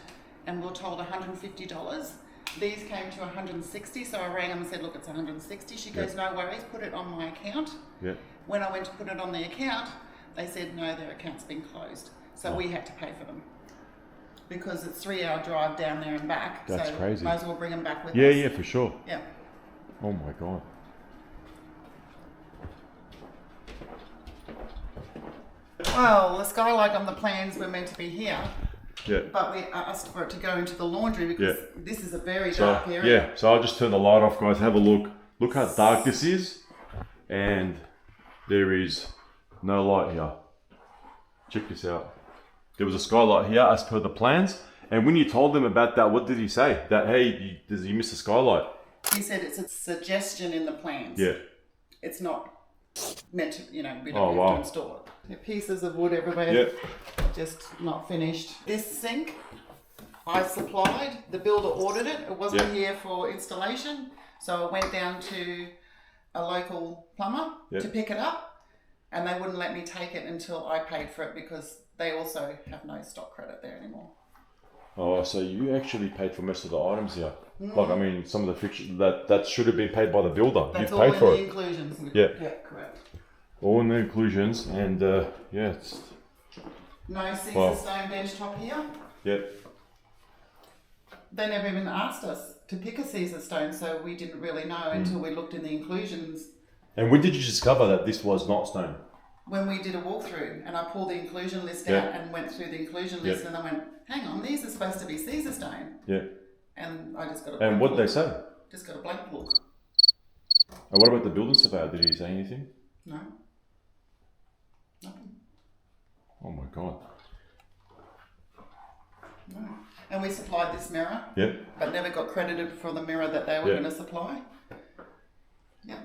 And we were told $150. These came to 160, so I rang them and said, look, it's 160. She goes, no worries, put it on my account. Yep. When I went to put it on the account, they said, no, their account's been closed. So we had to pay for them. because it's 3-hour drive down there and back. That's so crazy. Might as well bring them back with Yeah, us. yeah, for sure. Yeah. Oh my God. Well, the skylight on the plans were meant to be here, Yeah. but we asked for it to go into the laundry because Yeah. this is a very So, dark area. yeah, so I'll just turn the light off, guys. Have a look. Look how dark this is. And there is no light here. Check this out. There was a skylight here as per the plans. And when you told him about that, what did he say? That, hey, you missed the skylight? He said it's a suggestion in the plans. Yeah. It's not meant to, we don't have wow. to install it. The pieces of wood everywhere, Yeah. just not finished. This sink, I supplied. The builder ordered it. It wasn't here for installation. So I went down to a local plumber to pick it up. And they wouldn't let me take it until I paid for it because they also have no stock credit there anymore. Oh, so you actually paid for most of the items here. Like, I mean, some of the fixtures that should have been paid by the builder. That's You've all paid in for the it. inclusions. Yeah. Yeah, correct. All in the inclusions, and it's No Caesar Wow. stone bench top here. yeah. They never even asked us to pick a Caesar stone, so we didn't really know until we looked in the inclusions. And when did you discover that this was not stone? When we did a walkthrough, and I pulled the inclusion list Yeah. out and went through the inclusion list, and I went, hang on, these are supposed to be Caesar stone. Yeah. And I just got a And blank what did they look. say? Just got a blank look. And what about the building surveyor? Did he say anything? No. Nothing. Oh my God. No. And we supplied this mirror, Yeah. but never got credited for the mirror that they were Yeah. going to supply. Yeah.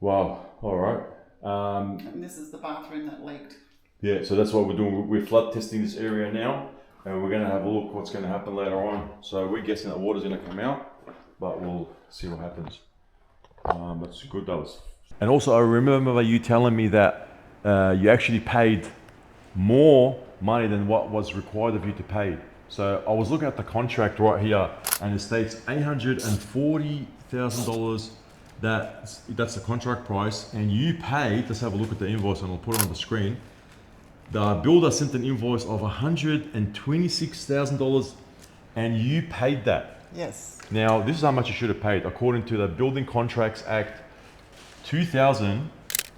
Wow. All right. And this is the bathroom that leaked. Yeah. So that's what we're doing. We're flood testing this area now, and we're going to have a look what's going to happen later on. So we're guessing that water's going to come out, but we'll see what happens. That's good. That was. And also, I remember you telling me that you actually paid more money than what was required of you to pay. So I was looking at the contract right here, and it states $840,000. That's the contract price, and you paid. Let's have a look at the invoice, and I'll put it on the screen. The builder sent an invoice of $126,000, and you paid that. Yes. Now, this is how much you should have paid according to the Building Contracts Act 2000.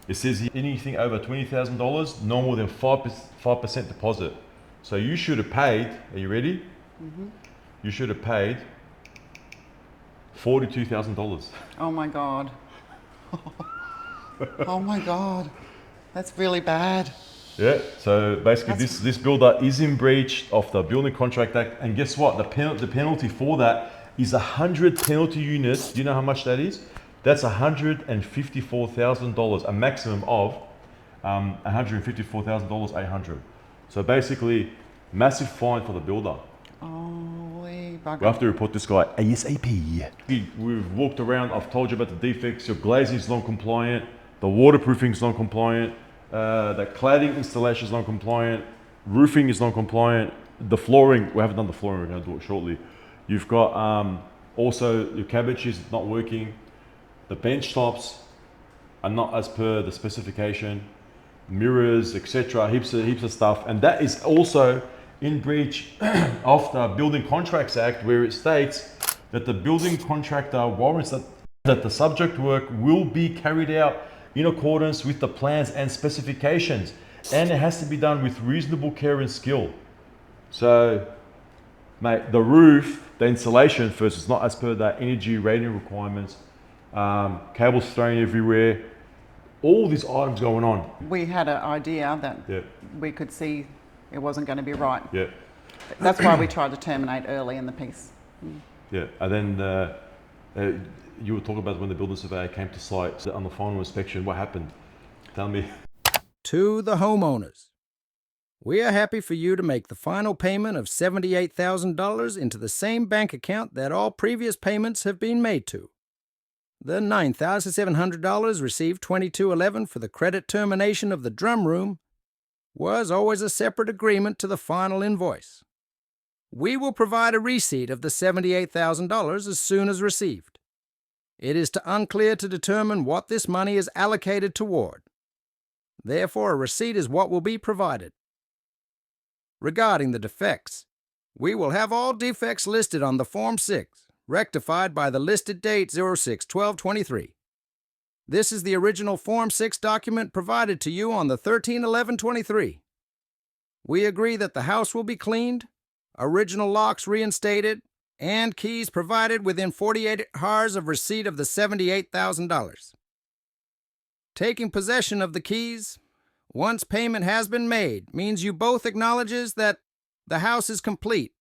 It says here, anything over $20,000, no more than 5% deposit. So you should have paid, are you ready? You should have paid $42,000. Oh my God. Oh my God. That's really bad. Yeah, so basically this builder is in breach of the Building Contract Act, and guess what? The penalty for that is 100 penalty units. Do you know how much that is? That's $154,000, a maximum of $154,800. So basically, massive fine for the builder. Holy bugger. We have to report this guy ASAP. We've walked around, I've told you about the defects, your glazing is non-compliant, the waterproofing is non-compliant, the cladding installation is non-compliant, roofing is non-compliant, the flooring, we haven't done the flooring, we're going to do it shortly. You've got also your cabbage is not working, the bench tops are not as per the specification, mirrors, etc., heaps of stuff, and that is also in breach of the Building Contracts Act, where it states that the building contractor warrants that the subject work will be carried out in accordance with the plans and specifications, and it has to be done with reasonable care and skill. So, mate, the roof, the insulation first is not as per the energy rating requirements, cables thrown everywhere, all these items going on. We had an idea that Yeah. we could see it wasn't going to be right. Yeah. That's why we tried to terminate early in the piece. Yeah, and then you were talking about when the building surveyor came to site on the final inspection. What happened? Tell me. To the homeowners, we are happy for you to make the final payment of $78,000 into the same bank account that all previous payments have been made to. The $9,700 received 2211 for the credit termination of the drum room was always a separate agreement to the final invoice. We will provide a receipt of the $78,000 as soon as received. It is unclear to determine what this money is allocated toward. Therefore, a receipt is what will be provided. Regarding the defects, We will have all defects listed on the Form 6, rectified by the listed date 06/12/23. This is the original Form 6 document provided to you on the 13/11/23. We agree that the house will be cleaned, original locks reinstated, and keys provided within 48 hours of receipt of the $78,000. Taking possession of the keys, once payment has been made, means you both acknowledges that the house is complete,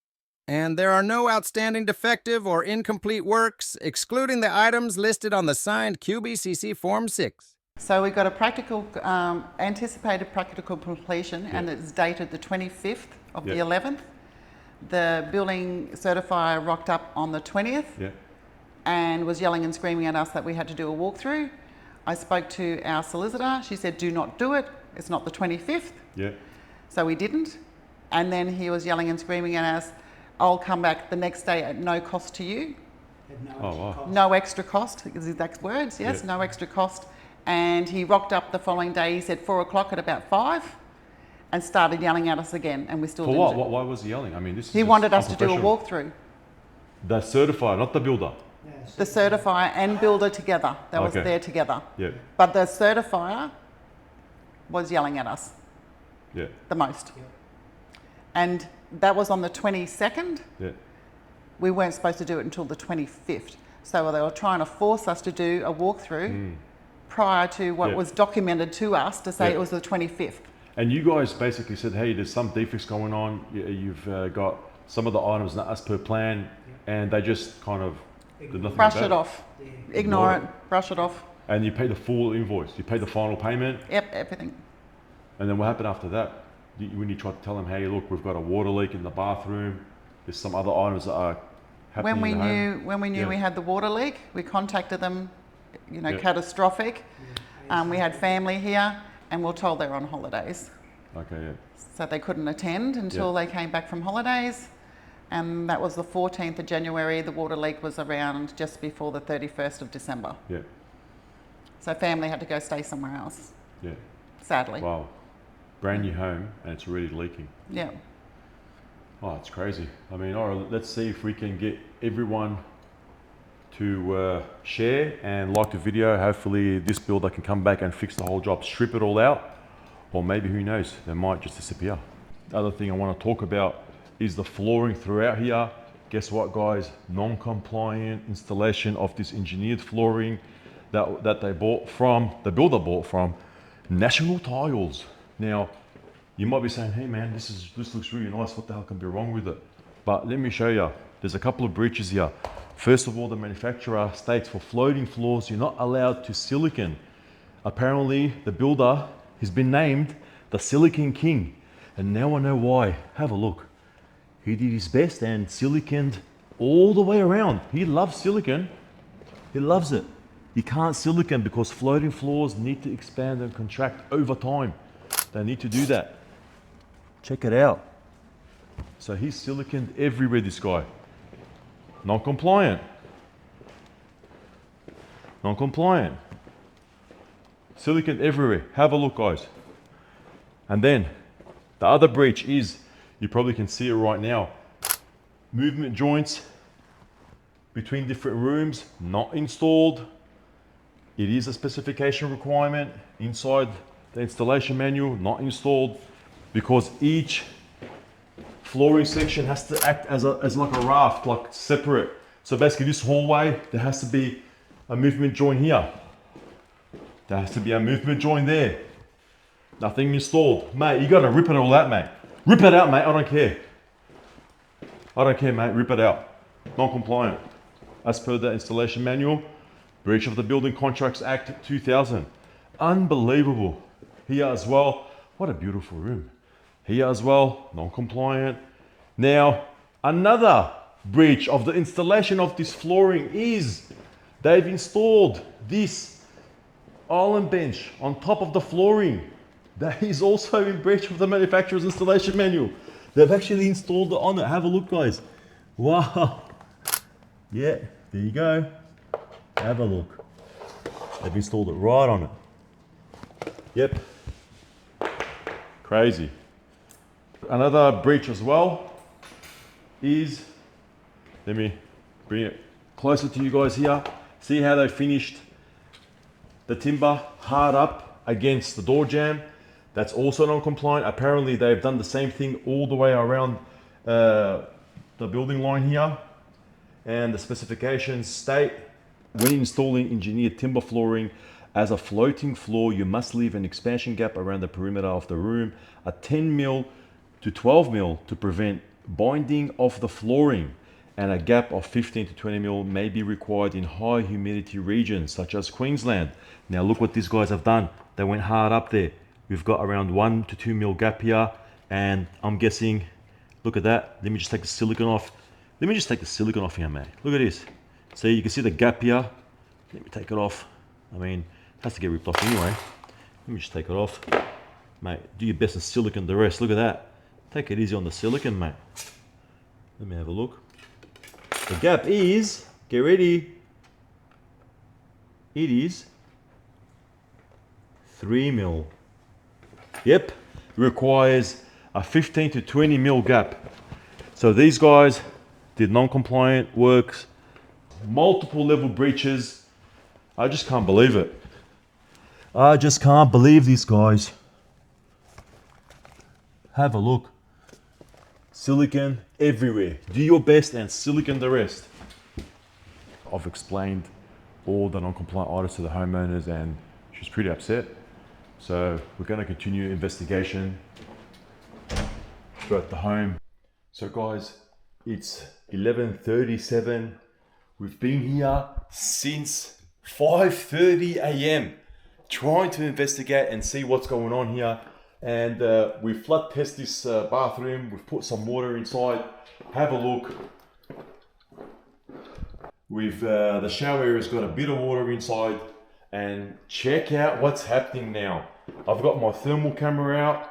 and there are no outstanding defective or incomplete works, excluding the items listed on the signed QBCC Form 6. So we got a practical, anticipated practical completion, and it's dated the 25th of the 11th. The building certifier rocked up on the 20th and was yelling and screaming at us that we had to do a walkthrough. I spoke to our solicitor. She said, do not do it. It's not the 25th. So we didn't. And then he was yelling and screaming at us, I'll come back the next day at no cost to you. No extra cost, his exact words, yes, no extra cost. And he rocked up the following day, he said 4 o'clock at about 5, and started yelling at us again, and we still didn't. For what? Why was he yelling? I mean, this is he wanted us to do a walkthrough. The certifier, not the builder. The certifier and builder together. They was there together. But the certifier was yelling at us. The most. And that was on the 22nd. We weren't supposed to do it until the 25th. So they were trying to force us to do a walkthrough prior to what was documented to us to say it was the 25th. And you guys basically said, hey, there's some defects going on. You've got some of the items not as per plan, and they just kind of did nothing brush about it off. Ignore it. Brush it off. And you pay the full invoice. You pay the final payment. Yep, everything. And then what happened after that? When you tried to tell them, hey, look, we've got a water leak in the bathroom. There's some other items that are happening in the home. When we knew we had the water leak, we contacted them, you know, catastrophic. We had family here, and we were told they were on holidays. So they couldn't attend until they came back from holidays. And that was the 14th of January. The water leak was around just before the 31st of December. So family had to go stay somewhere else. Sadly. Wow. Brand new home, and it's already leaking. Oh, it's crazy. I mean, all right, let's see if we can get everyone to share and like the video. Hopefully this builder can come back and fix the whole job, strip it all out, or maybe, who knows, they might just disappear. The other thing I want to talk about is the flooring throughout here. Guess what, guys? Non-compliant installation of this engineered flooring that they bought from, the builder bought from National Tiles. Now, you might be saying, hey man, this looks really nice. What the hell can be wrong with it? But let me show you. There's a couple of breaches here. First of all, the manufacturer states for floating floors, you're not allowed to silicon. Apparently, the builder has been named the Silicon King. And now I know why. Have a look. He did his best and siliconed all the way around. He loves silicon. He loves it. You can't silicon because floating floors need to expand and contract over time. They need to do that. Check it out. So he's siliconed everywhere, this guy. Non-compliant. Non-compliant. Siliconed everywhere. Have a look, guys. And then the other breach is, you probably can see it right now, movement joints between different rooms, not installed. It is a specification requirement inside the installation manual, not installed, because each flooring section has to act as like a raft, like separate. So basically this hallway, there has to be a movement joint here. There has to be a movement joint there. Nothing installed. Mate, you gotta rip it all out, mate. Rip it out, mate, I don't care. I don't care, mate, rip it out. Non-compliant. As per the installation manual, breach of the Building Contracts Act 2000. Unbelievable. Here as well, what a beautiful room. Here as well, non-compliant. Now, another breach of the installation of this flooring is they've installed this island bench on top of the flooring. That is also in breach of the manufacturer's installation manual. They've actually installed it on it. Have a look, guys. Wow. Yeah, there you go. Have a look. They've installed it right on it. Yep. Crazy. Another breach as well is, let me bring it closer to you guys here. See how they finished the timber hard up against the door jamb. That's also non-compliant. Apparently they've done the same thing all the way around the building line here. And the specifications state, when installing engineered timber flooring as a floating floor, you must leave an expansion gap around the perimeter of the room, a 10 mil to 12 mil to prevent binding of the flooring, and a gap of 15 to 20 mil may be required in high humidity regions such as Queensland. Now look what these guys have done. They went hard up there. We've got around 1 to 2 mil gap here, and I'm guessing, look at that. Let me just take the silicone off. Let me just take the silicone off here, mate. Look at this. See, you can see the gap here. Let me take it off. I mean, it has to get ripped off anyway. Let me just take it off. Mate, do your best to silicone the rest. Look at that. Take it easy on the silicone, mate. Let me have a look. The gap is, get ready, it is 3 mil. Yep, it requires a 15 to 20 mil gap. So these guys did non-compliant works, multiple level breaches. I just can't believe it. I just can't believe these guys. Have a look. Silicone everywhere. Do your best and silicone the rest. I've explained all the non-compliant items to the homeowners and she's pretty upset. So we're going to continue investigation throughout the home. So guys, it's 11:37. We've been here since 5:30 a.m. trying to investigate and see what's going on here. And we flood test this bathroom. We've put some water inside. Have a look. We've the shower area's got a bit of water inside. And check out what's happening now. I've got my thermal camera out,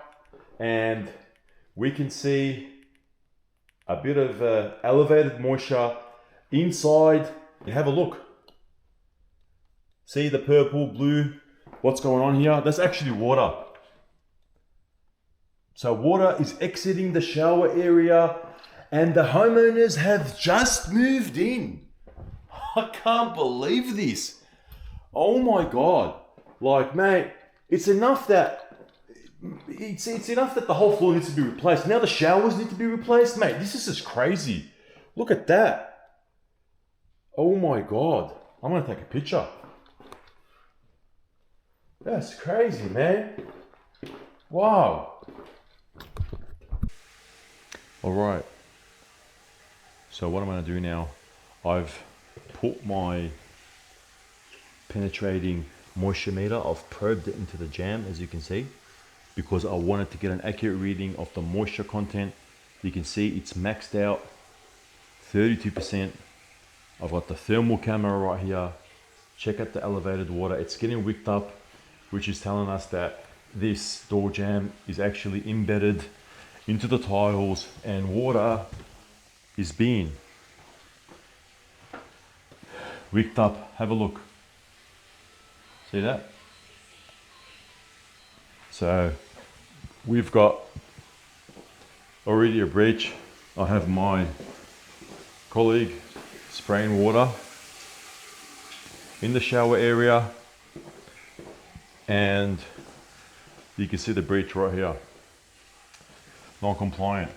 and we can see a bit of elevated moisture inside. And have a look. See the purple, blue? What's going on here? That's actually water. So water is exiting the shower area, and the homeowners have just moved in. I can't believe this. Oh my God. Like, mate, it's enough that the whole floor needs to be replaced. Now the showers need to be replaced, mate. This is just crazy. Look at that. Oh my God. I'm gonna take a picture. That's crazy, man. Wow. All right. So what I'm gonna do now, I've put my penetrating moisture meter, I've probed it into the jamb, as you can see, because I wanted to get an accurate reading of the moisture content. You can see it's maxed out 32%. I've got the thermal camera right here. Check out the elevated water. It's getting wicked up, which is telling us that this door jamb is actually embedded into the tiles and water is being wicked up. Have a look. See that? So we've got already a breach. I have my colleague spraying water in the shower area, and you can see the breach right here. Non-compliant.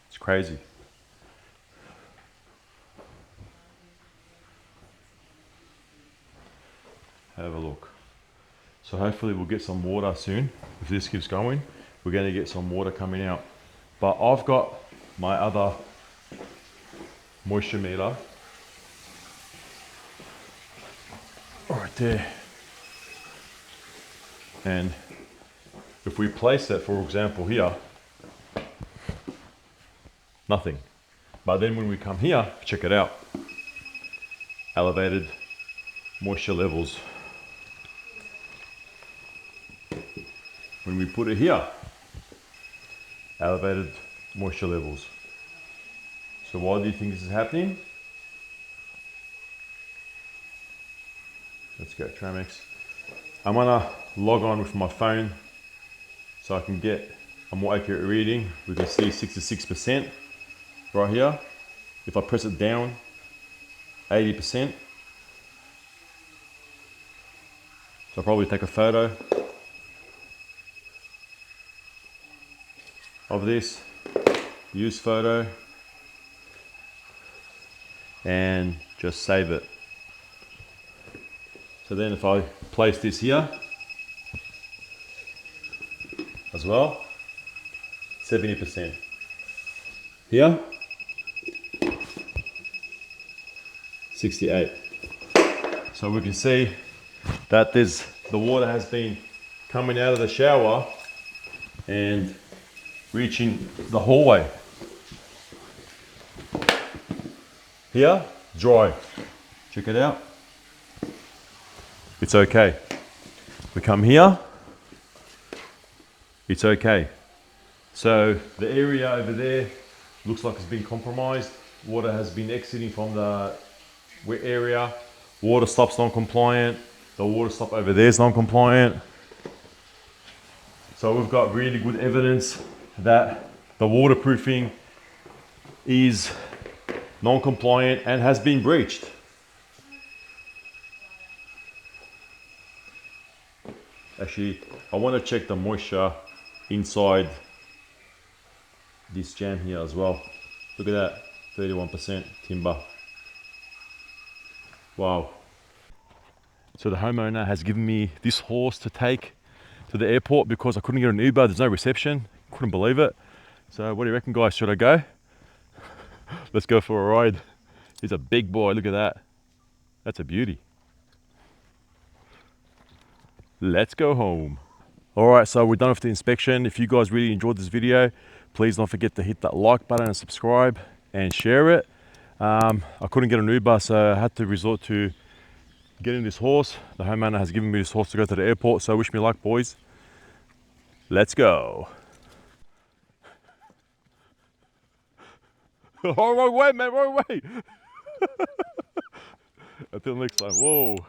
It's crazy. Have a look. So hopefully we'll get some water soon. If this keeps going, we're going to get some water coming out. But I've got my other moisture meter right there. And if we place that, for example, here, nothing. But then when we come here, check it out. Elevated moisture levels. When we put it here, elevated moisture levels. So why do you think this is happening? Let's go Tramex. I'm gonna log on with my phone so I can get a more accurate reading. We can see 66% right here. If I press it down 80%, so I'll probably take a photo of this, use photo, and just save it. So then if I place this here as well, 70%. Here, 68. So we can see that the water has been coming out of the shower and reaching the hallway. Here, dry. Check it out. It's okay. We come here, it's okay. So the area over there looks like it's been compromised. Water has been exiting from the wet area. Water stop's non-compliant. The water stop over there is non-compliant. So we've got really good evidence that the waterproofing is non-compliant and has been breached. Actually, I want to check the moisture inside this jam here as well. Look at that, 31% timber. Wow. So the homeowner has given me this horse to take to the airport because I couldn't get an Uber. There's no reception. Couldn't believe it. So what do you reckon, guys? Should I go? Let's go for a ride. He's a big boy. Look at that. That's a beauty. Let's go home. All right, so we're done with the inspection. If you guys really enjoyed this video, please don't forget to hit that like button and subscribe and share it. I couldn't get an Uber, so I had to resort to getting this horse. The homeowner has given me this horse to go to the airport, so wish me luck, boys. Let's go. Oh, wrong way, man, wrong way. Until next time, whoa.